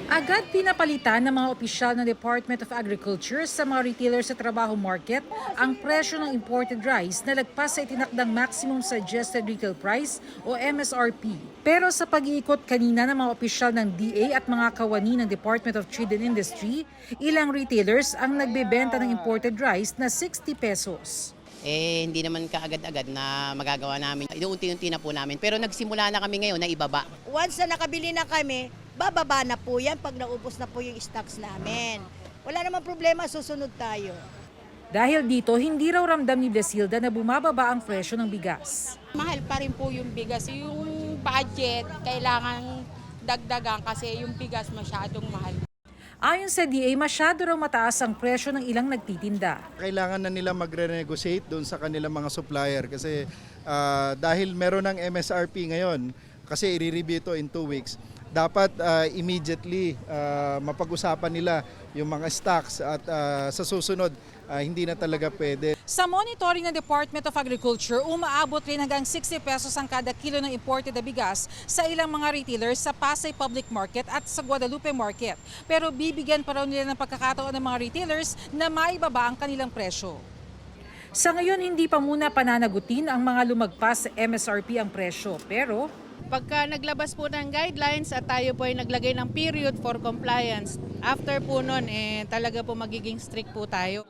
Agad pinapalitan ng mga opisyal ng Department of Agriculture sa mga retailers sa trabaho market ang presyo ng imported rice na lagpas sa itinakdang maximum suggested retail price o MSRP. Pero sa pag-iikot kanina ng mga opisyal ng DA at mga kawani ng Department of Trade and Industry, ilang retailers ang nagbebenta ng imported rice na 60 pesos. Hindi naman kaagad-agad na magagawa namin. Inuunti-unti na po namin. Pero nagsimula na kami ngayon na ibaba. Once na nakabili na kami, bababa na po yan pag naubos na po yung stocks namin. Wala namang problema, susunod tayo. Dahil dito, hindi raw ramdam ni Blesilda na bumababa ang presyo ng bigas. Mahal pa rin po yung bigas. Yung budget, kailangan dagdagan kasi yung bigas masyadong mahal. Ayon sa DA, masyado raw mataas ang presyo ng ilang nagtitinda. Kailangan na nila magre-negotiate doon sa kanilang mga supplier kasi dahil meron ng MSRP ngayon, kasi i-review ito in 2 weeks, dapat immediately mapag-usapan nila yung mga stocks at sa susunod hindi na talaga pwede. Sa monitoring ng Department of Agriculture, umaabot rin hanggang 60 pesos ang kada kilo ng imported na bigas sa ilang mga retailers sa Pasay Public Market at sa Guadalupe Market. Pero bibigyan pa raw nila ng pagkakataon ng mga retailers na maibaba ang kanilang presyo. Sa ngayon, hindi pa muna pananagutin ang mga lumagpas sa MSRP ang presyo. Pero Pagka naglabas po ng guidelines at tayo po ay naglagay ng period for compliance, after po nun, talaga po magiging strict po tayo.